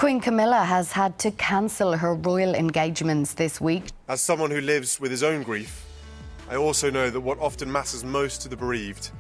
Queen Camilla has had to cancel her royal engagements this week. As someone who lives with his own grief, I also know that what often matters most to the bereaved.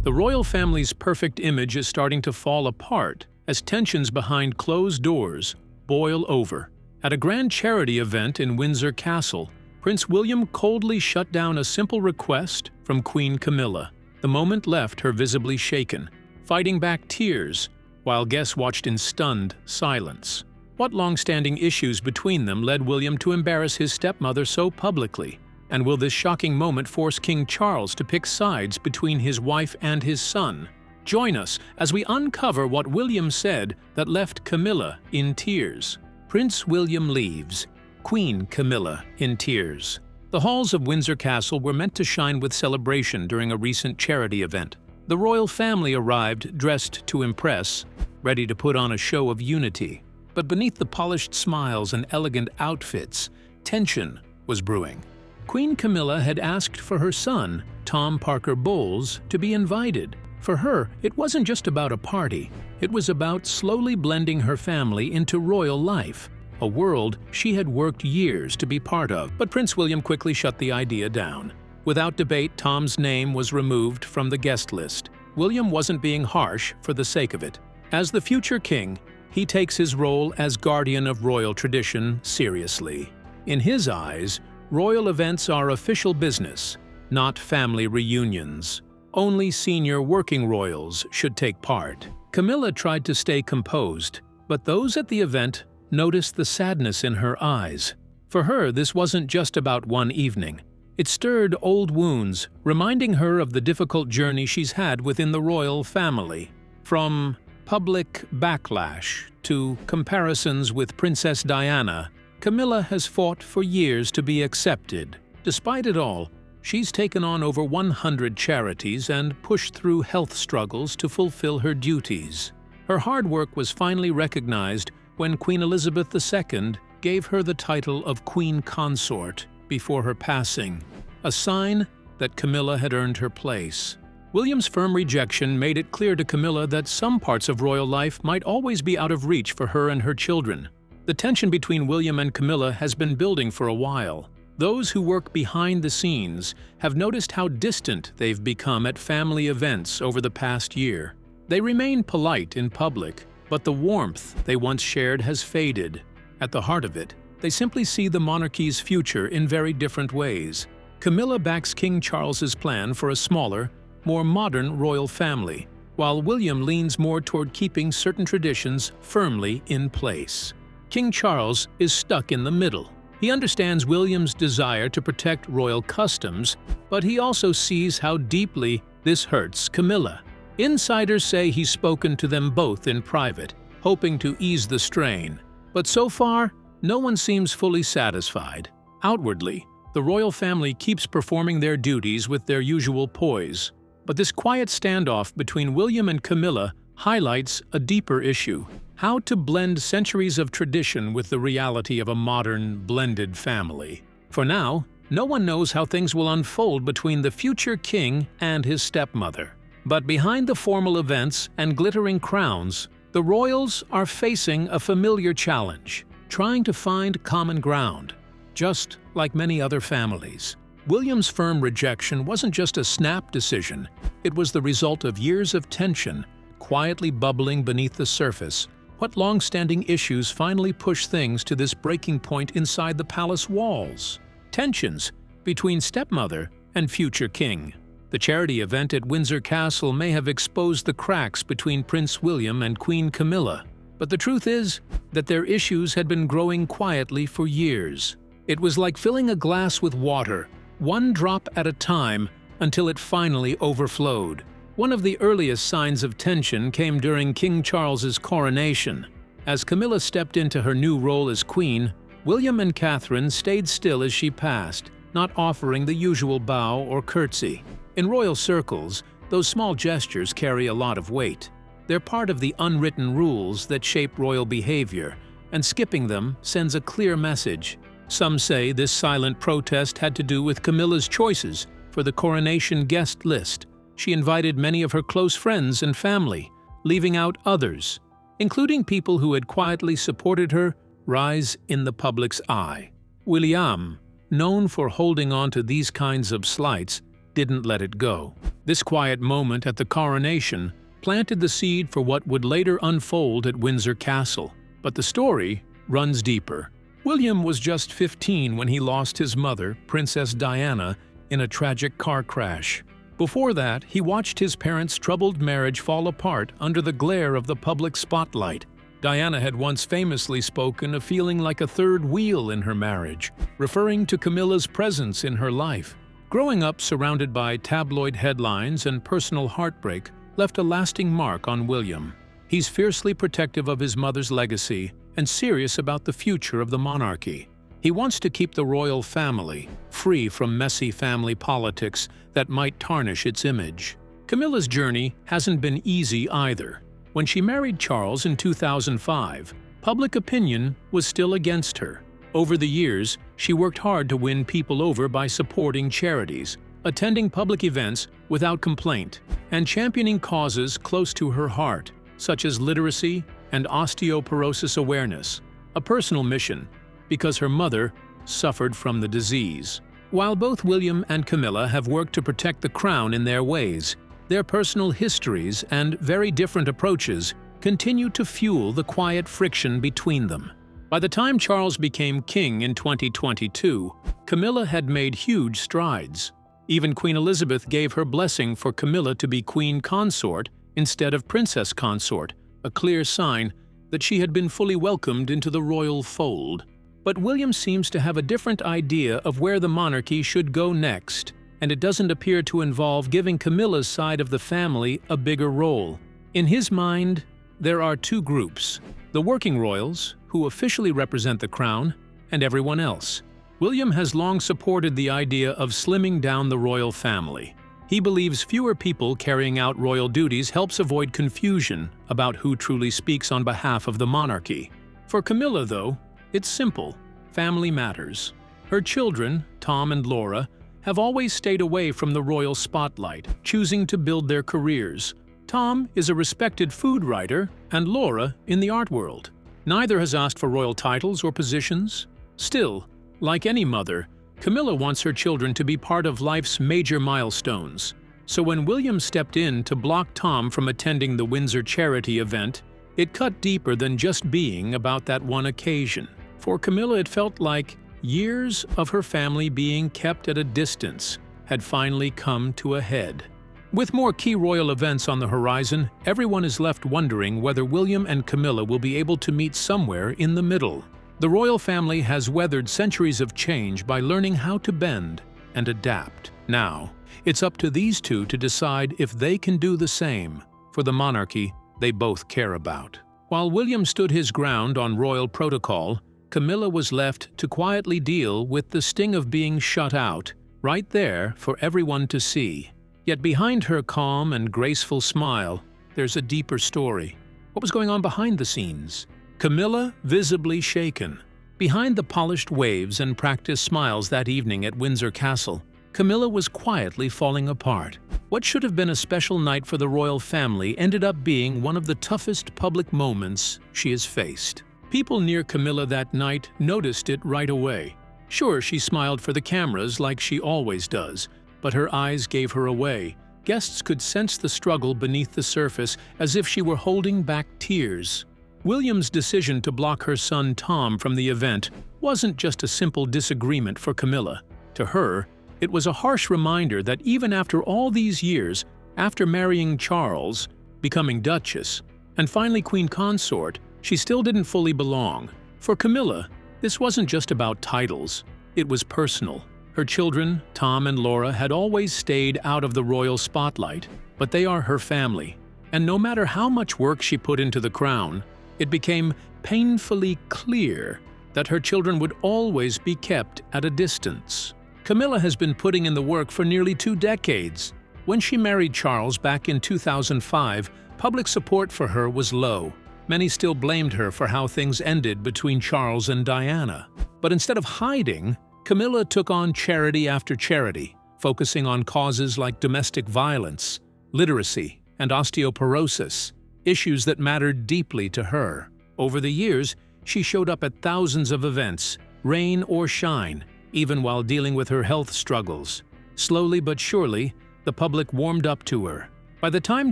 The royal family's perfect image is starting to fall apart as tensions behind closed doors boil over. At a grand charity event in Windsor Castle, Prince William coldly shut down a simple request from Queen Camilla. The moment left her visibly shaken, fighting back tears, while guests watched in stunned silence. What long-standing issues between them led William to embarrass his stepmother so publicly? And will this shocking moment force King Charles to pick sides between his wife and his son? Join us as we uncover what William said that left Camilla in tears. Prince William leaves, Queen Camilla in tears. The halls of Windsor Castle were meant to shine with celebration during a recent charity event. The royal family arrived dressed to impress, ready to put on a show of unity. But beneath the polished smiles and elegant outfits, tension was brewing. Queen Camilla had asked for her son, Tom Parker Bowles, to be invited. For her, it wasn't just about a party. It was about slowly blending her family into royal life, a world she had worked years to be part of. But Prince William quickly shut the idea down. Without debate, Tom's name was removed from the guest list. William wasn't being harsh for the sake of it. As the future king, he takes his role as guardian of royal tradition seriously. In his eyes, royal events are official business, not family reunions. Only senior working royals should take part. Camilla tried to stay composed, but those at the event noticed the sadness in her eyes. For her, this wasn't just about one evening. It stirred old wounds, reminding her of the difficult journey she's had within the royal family. From public backlash to comparisons with Princess Diana, Camilla has fought for years to be accepted. Despite it all, she's taken on over 100 charities and pushed through health struggles to fulfill her duties. Her hard work was finally recognized when Queen Elizabeth II gave her the title of Queen Consort before her passing, a sign that Camilla had earned her place. William's firm rejection made it clear to Camilla that some parts of royal life might always be out of reach for her and her children. The tension between William and Camilla has been building for a while. Those who work behind the scenes have noticed how distant they've become at family events over the past year. They remain polite in public, but the warmth they once shared has faded. At the heart of it, they simply see the monarchy's future in very different ways. Camilla backs King Charles's plan for a smaller, more modern royal family, while William leans more toward keeping certain traditions firmly in place. King Charles is stuck in the middle. He understands William's desire to protect royal customs, but he also sees how deeply this hurts Camilla. Insiders say he's spoken to them both in private, hoping to ease the strain. But so far, no one seems fully satisfied. Outwardly, the royal family keeps performing their duties with their usual poise. But this quiet standoff between William and Camilla highlights a deeper issue: how to blend centuries of tradition with the reality of a modern, blended family. For now, no one knows how things will unfold between the future king and his stepmother. But behind the formal events and glittering crowns, the royals are facing a familiar challenge: trying to find common ground, just like many other families. William's firm rejection wasn't just a snap decision, it was the result of years of tension, quietly bubbling beneath the surface. What long-standing issues finally pushed things to this breaking point inside the palace walls? Tensions between stepmother and future king. The charity event at Windsor Castle may have exposed the cracks between Prince William and Queen Camilla, but the truth is that their issues had been growing quietly for years. It was like filling a glass with water, one drop at a time, until it finally overflowed. One of the earliest signs of tension came during King Charles's coronation. As Camilla stepped into her new role as queen, William and Catherine stayed still as she passed, not offering the usual bow or curtsy. In royal circles, those small gestures carry a lot of weight. They're part of the unwritten rules that shape royal behavior, and skipping them sends a clear message. Some say this silent protest had to do with Camilla's choices for the coronation guest list. She invited many of her close friends and family, leaving out others. including people who had quietly supported her rise in the public's eye. William, known for holding on to these kinds of slights, didn't let it go. This quiet moment at the coronation planted the seed for what would later unfold at Windsor Castle. But the story runs deeper. William was just 15 when he lost his mother, Princess Diana, in a tragic car crash. Before that, he watched his parents' troubled marriage fall apart under the glare of the public spotlight. Diana had once famously spoken of feeling like a third wheel in her marriage, referring to Camilla's presence in her life. Growing up surrounded by tabloid headlines and personal heartbreak left a lasting mark on William. He's fiercely protective of his mother's legacy and serious about the future of the monarchy. He wants to keep the royal family free from messy family politics that might tarnish its image. Camilla's journey hasn't been easy either. When she married Charles in 2005, public opinion was still against her. Over the years, she worked hard to win people over by supporting charities, attending public events without complaint, and championing causes close to her heart, such as literacy and osteoporosis awareness, a personal mission because her mother suffered from the disease. While both William and Camilla have worked to protect the crown in their ways, their personal histories and very different approaches continue to fuel the quiet friction between them. By the time Charles became king in 2022, Camilla had made huge strides. Even Queen Elizabeth gave her blessing for Camilla to be queen consort instead of princess consort, a clear sign that she had been fully welcomed into the royal fold. But William seems to have a different idea of where the monarchy should go next, and it doesn't appear to involve giving Camilla's side of the family a bigger role. In his mind, there are two groups: the working royals, who officially represent the crown, and everyone else. William has long supported the idea of slimming down the royal family. He believes fewer people carrying out royal duties helps avoid confusion about who truly speaks on behalf of the monarchy. For Camilla, though, it's simple. Family matters. Her children, Tom and Laura, have always stayed away from the royal spotlight, choosing to build their careers. Tom is a respected food writer, and Laura in the art world. Neither has asked for royal titles or positions. Still, like any mother, Camilla wants her children to be part of life's major milestones. So when William stepped in to block Tom from attending the Windsor charity event, it cut deeper than just being about that one occasion. For Camilla, it felt like years of her family being kept at a distance had finally come to a head. With more key royal events on the horizon, everyone is left wondering whether William and Camilla will be able to meet somewhere in the middle. The royal family has weathered centuries of change by learning how to bend and adapt. Now, it's up to these two to decide if they can do the same for the monarchy they both care about. While William stood his ground on royal protocol, Camilla was left to quietly deal with the sting of being shut out, right there for everyone to see. Yet behind her calm and graceful smile, there's a deeper story. What was going on behind the scenes? Camilla visibly shaken. Behind the polished waves and practiced smiles that evening at Windsor Castle, Camilla was quietly falling apart. What should have been a special night for the royal family ended up being one of the toughest public moments she has faced. People near Camilla that night noticed it right away. Sure, she smiled for the cameras like she always does, but her eyes gave her away. Guests could sense the struggle beneath the surface, as if she were holding back tears. William's decision to block her son Tom from the event wasn't just a simple disagreement for Camilla. To her, it was a harsh reminder that even after all these years, after marrying Charles, becoming Duchess, and finally Queen Consort, she still didn't fully belong. For Camilla, this wasn't just about titles, it was personal. Her children, Tom and Laura, had always stayed out of the royal spotlight, but they are her family. And no matter how much work she put into the crown, it became painfully clear that her children would always be kept at a distance. Camilla has been putting in the work for nearly 2 decades. When she married Charles back in 2005, public support for her was low. Many still blamed her for how things ended between Charles and Diana. But instead of hiding, Camilla took on charity after charity, focusing on causes like domestic violence, literacy, and osteoporosis. issues that mattered deeply to her. Over the years, she showed up at thousands of events, rain or shine, even while dealing with her health struggles. Slowly but surely, the public warmed up to her. By the time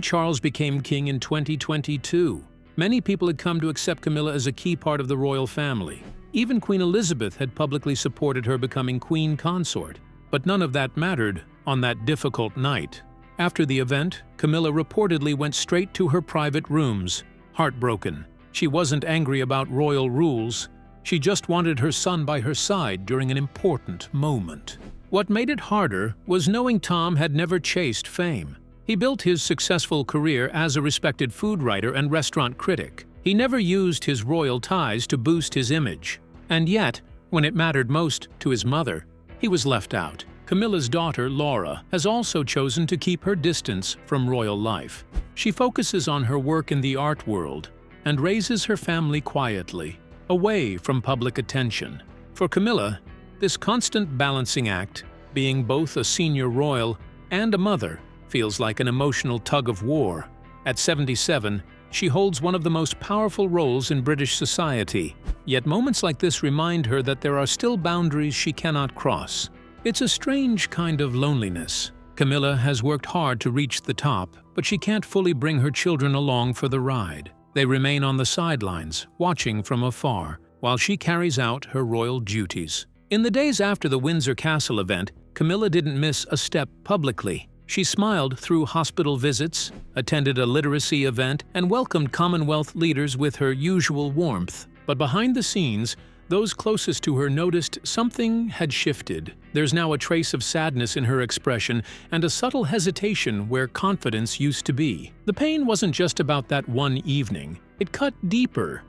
Charles became king in 2022, many people had come to accept Camilla as a key part of the royal family. Even Queen Elizabeth had publicly supported her becoming queen consort. But none of that mattered on that difficult night. After the event, Camilla reportedly went straight to her private rooms, heartbroken. She wasn't angry about royal rules. She just wanted her son by her side during an important moment. What made it harder was knowing Tom had never chased fame. He built his successful career as a respected food writer and restaurant critic. He never used his royal ties to boost his image. And yet, when it mattered most to his mother, he was left out. Camilla's daughter, Laura, has also chosen to keep her distance from royal life. She focuses on her work in the art world and raises her family quietly, away from public attention. For Camilla, this constant balancing act, being both a senior royal and a mother, feels like an emotional tug-of-war. At 77, she holds one of the most powerful roles in British society. Yet moments like this remind her that there are still boundaries she cannot cross. It's a strange kind of loneliness. Camilla has worked hard to reach the top, but she can't fully bring her children along for the ride. They remain on the sidelines, watching from afar, while she carries out her royal duties. In the days after the Windsor Castle event, Camilla didn't miss a step publicly. She smiled through hospital visits, attended a literacy event, and welcomed Commonwealth leaders with her usual warmth. But behind the scenes, those closest to her noticed something had shifted. There's now a trace of sadness in her expression and a subtle hesitation where confidence used to be. The pain wasn't just about that one evening. It cut deeper.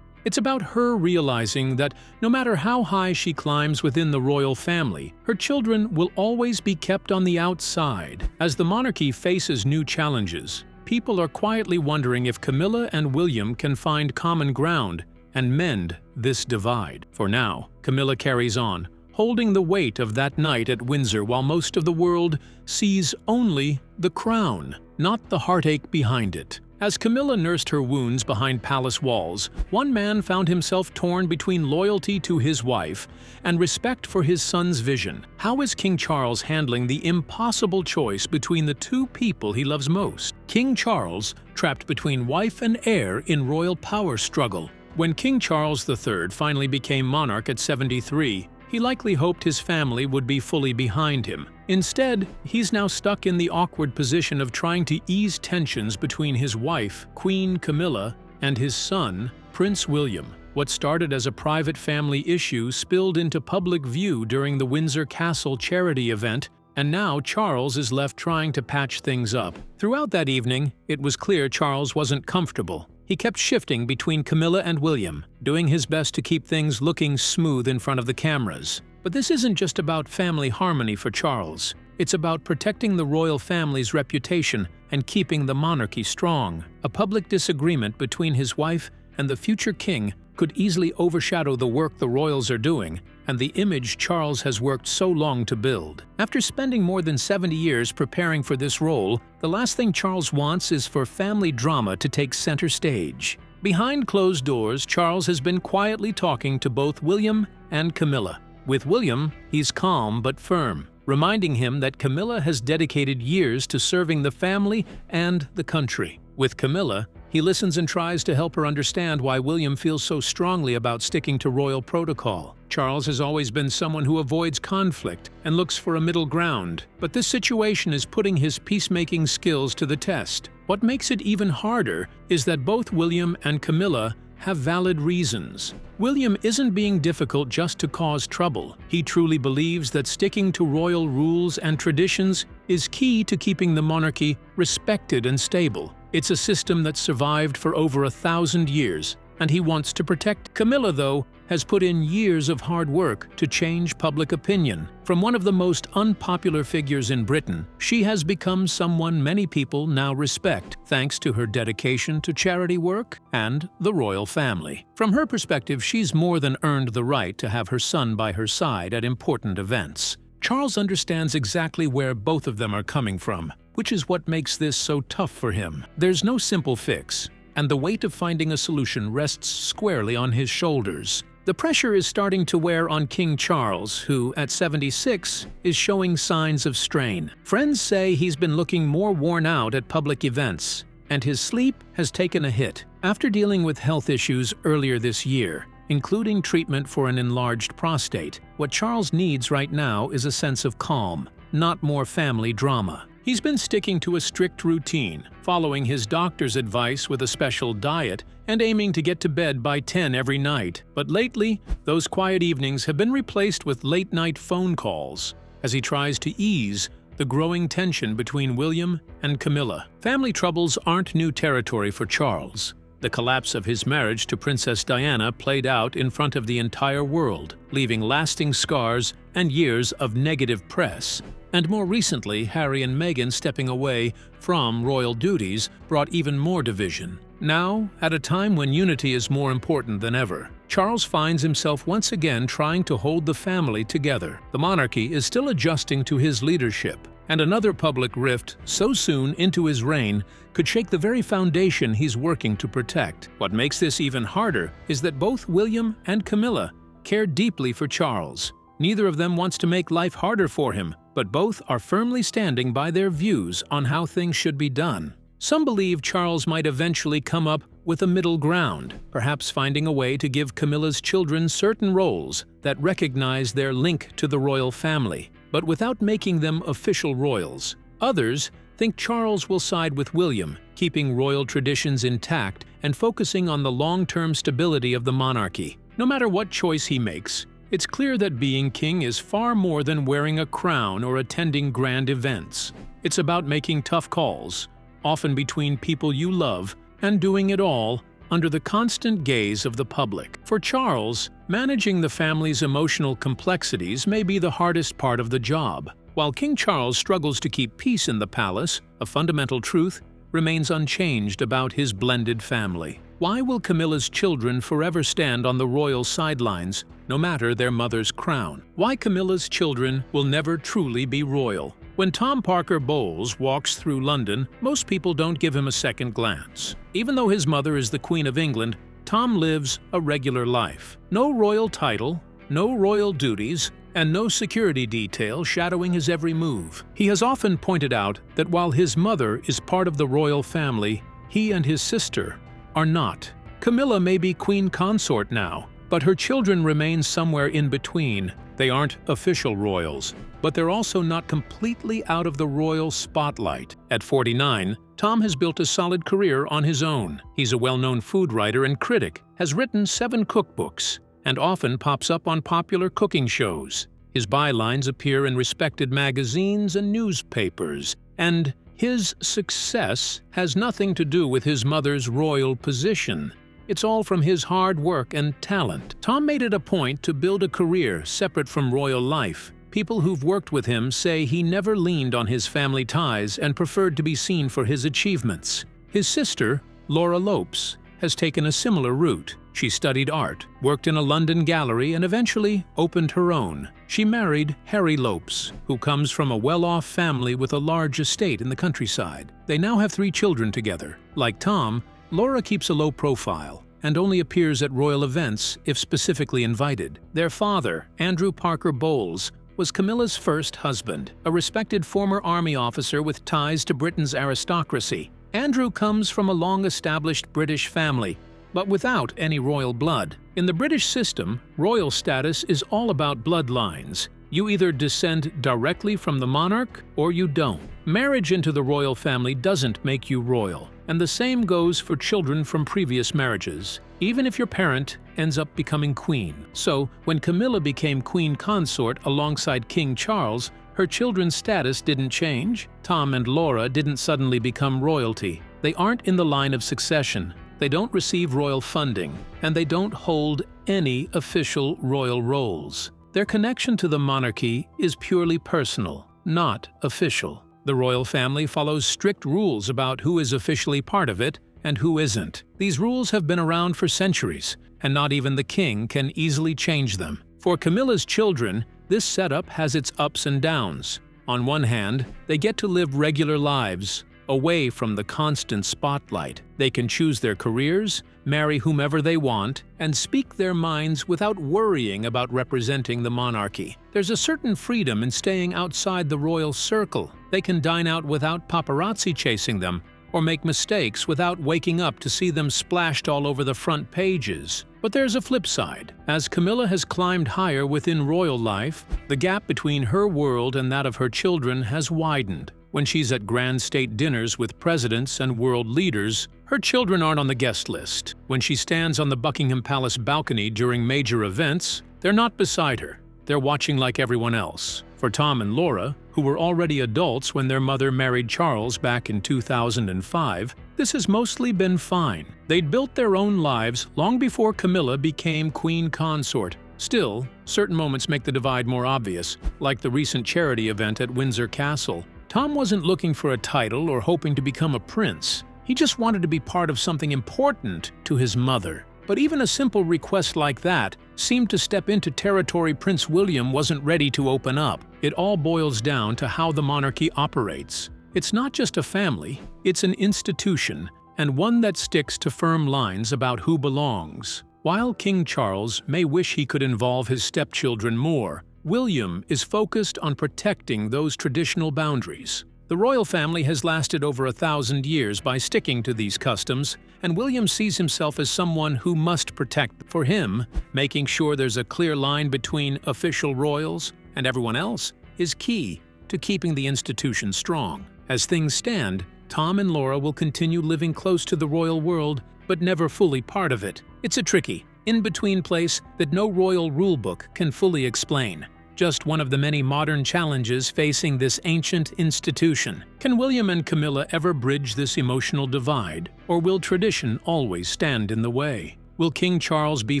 It's about her realizing that no matter how high she climbs within the royal family, her children will always be kept on the outside. As the monarchy faces new challenges, people are quietly wondering if Camilla and William can find common ground and mend this divide. For now, Camilla carries on, holding the weight of that night at Windsor while most of the world sees only the crown, not the heartache behind it. As Camilla nursed her wounds behind palace walls, one man found himself torn between loyalty to his wife and respect for his son's vision. How is King Charles handling the impossible choice between the two people he loves most? King Charles, trapped between wife and heir in royal power struggle. When King Charles III finally became monarch at 73, he likely hoped his family would be fully behind him. Instead, he's now stuck in the awkward position of trying to ease tensions between his wife, Queen Camilla, and his son, Prince William. What started as a private family issue spilled into public view during the Windsor Castle charity event, and now Charles is left trying to patch things up. Throughout that evening, it was clear Charles wasn't comfortable. He kept shifting between Camilla and William, doing his best to keep things looking smooth in front of the cameras. But this isn't just about family harmony for Charles. It's about protecting the royal family's reputation and keeping the monarchy strong. A public disagreement between his wife and the future king could easily overshadow the work the royals are doing and the image Charles has worked so long to build. After spending more than 70 years preparing for this role, the last thing Charles wants is for family drama to take center stage. Behind closed doors, Charles has been quietly talking to both William and Camilla. With William, he's calm but firm, reminding him that Camilla has dedicated years to serving the family and the country. With Camilla, he listens and tries to help her understand why William feels so strongly about sticking to royal protocol. Charles has always been someone who avoids conflict and looks for a middle ground, but this situation is putting his peacemaking skills to the test. What makes it even harder is that both William and Camilla have valid reasons. William isn't being difficult just to cause trouble. He truly believes that sticking to royal rules and traditions is key to keeping the monarchy respected and stable. It's a system that's survived for over 1,000 years, and he wants to protect. Camilla, though, has put in years of hard work to change public opinion. From one of the most unpopular figures in Britain, she has become someone many people now respect, thanks to her dedication to charity work and the royal family. From her perspective, she's more than earned the right to have her son by her side at important events. Charles understands exactly where both of them are coming from, which is what makes this so tough for him. There's no simple fix. and the weight of finding a solution rests squarely on his shoulders. The pressure is starting to wear on King Charles, who, at 76, is showing signs of strain. Friends say he's been looking more worn out at public events, and his sleep has taken a hit. After dealing with health issues earlier this year, including treatment for an enlarged prostate, what Charles needs right now is a sense of calm, not more family drama. He's been sticking to a strict routine, following his doctor's advice with a special diet and aiming to get to bed by 10 every night. But lately, those quiet evenings have been replaced with late-night phone calls as he tries to ease the growing tension between William and Camilla. Family troubles aren't new territory for Charles. The collapse of his marriage to Princess Diana played out in front of the entire world, leaving lasting scars and years of negative press. And more recently, Harry and Meghan stepping away from royal duties brought even more division. Now, at a time when unity is more important than ever, Charles finds himself once again trying to hold the family together. The monarchy is still adjusting to his leadership, and another public rift so soon into his reign could shake the very foundation he's working to protect. What makes this even harder is that both William and Camilla care deeply for Charles. Neither of them wants to make life harder for him, but both are firmly standing by their views on how things should be done. Some believe Charles might eventually come up with a middle ground, perhaps finding a way to give Camilla's children certain roles that recognize their link to the royal family, but without making them official royals. Others think Charles will side with William, keeping royal traditions intact and focusing on the long-term stability of the monarchy. No matter what choice he makes, it's clear that being king is far more than wearing a crown or attending grand events. It's about making tough calls, often between people you love, and doing it all under the constant gaze of the public. For Charles, managing the family's emotional complexities may be the hardest part of the job. While King Charles struggles to keep peace in the palace, a fundamental truth remains unchanged about his blended family. Why will Camilla's children forever stand on the royal sidelines, no matter their mother's crown? Why Camilla's children will never truly be royal? When Tom Parker Bowles walks through London, most people don't give him a second glance. Even though his mother is the Queen of England, Tom lives a regular life. No royal title, no royal duties, and no security detail shadowing his every move. He has often pointed out that while his mother is part of the royal family, he and his sister are not. Camilla may be queen consort now, but her children remain somewhere in between. They aren't official royals, but they're also not completely out of the royal spotlight. At 49, Tom has built a solid career on his own. He's a well-known food writer and critic, has written 7 cookbooks, and often pops up on popular cooking shows. His bylines appear in respected magazines and newspapers, and his success has nothing to do with his mother's royal position. It's all from his hard work and talent. Tom made it a point to build a career separate from royal life. People who've worked with him say he never leaned on his family ties and preferred to be seen for his achievements. His sister, Laura Lopes, has taken a similar route. She studied art, worked in a London gallery, and eventually opened her own. She married Harry Lopes, who comes from a well-off family with a large estate in the countryside. They now have 3 children together. Like Tom, Laura keeps a low profile and only appears at royal events if specifically invited. Their father, Andrew Parker Bowles, was Camilla's first husband, a respected former army officer with ties to Britain's aristocracy. Andrew comes from a long-established British family, but without any royal blood. In the British system, royal status is all about bloodlines. You either descend directly from the monarch or you don't. Marriage into the royal family doesn't make you royal, and the same goes for children from previous marriages, even if your parent ends up becoming queen. So, when Camilla became queen consort alongside King Charles, her children's status didn't change. Tom and Laura didn't suddenly become royalty. They aren't in the line of succession. They don't receive royal funding, and they don't hold any official royal roles. Their connection to the monarchy is purely personal, not official. The royal family follows strict rules about who is officially part of it and who isn't. These rules have been around for centuries, and not even the king can easily change them. For Camilla's children, this setup has its ups and downs. On one hand, they get to live regular lives, away from the constant spotlight. They can choose their careers, marry whomever they want, and speak their minds without worrying about representing the monarchy. There's a certain freedom in staying outside the royal circle. They can dine out without paparazzi chasing them, or make mistakes without waking up to see them splashed all over the front pages. But there's a flip side. As Camilla has climbed higher within royal life, the gap between her world and that of her children has widened. When she's at grand state dinners with presidents and world leaders, her children aren't on the guest list. When she stands on the Buckingham Palace balcony during major events, they're not beside her. They're watching like everyone else. For Tom and Laura, who were already adults when their mother married Charles back in 2005, this has mostly been fine. They'd built their own lives long before Camilla became queen consort. Still, certain moments make the divide more obvious, like the recent charity event at Windsor Castle. Tom wasn't looking for a title or hoping to become a prince. He just wanted to be part of something important to his mother. But even a simple request like that seemed to step into territory Prince William wasn't ready to open up. It all boils down to how the monarchy operates. It's not just a family, it's an institution, and one that sticks to firm lines about who belongs. While King Charles may wish he could involve his stepchildren more, William is focused on protecting those traditional boundaries. The royal family has lasted over 1,000 years by sticking to these customs, and William sees himself as someone who must protect. For him, making sure there's a clear line between official royals and everyone else is key to keeping the institution strong. As things stand, Tom and Laura will continue living close to the royal world, but never fully part of it. It's a tricky, in-between place that no royal rulebook can fully explain. Just one of the many modern challenges facing this ancient institution. Can William and Camilla ever bridge this emotional divide, or will tradition always stand in the way? Will King Charles be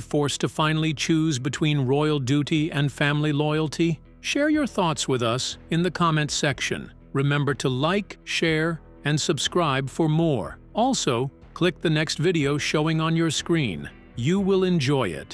forced to finally choose between royal duty and family loyalty? Share your thoughts with us in the comments section. Remember to like, share, and subscribe for more. Also, click the next video showing on your screen. You will enjoy it.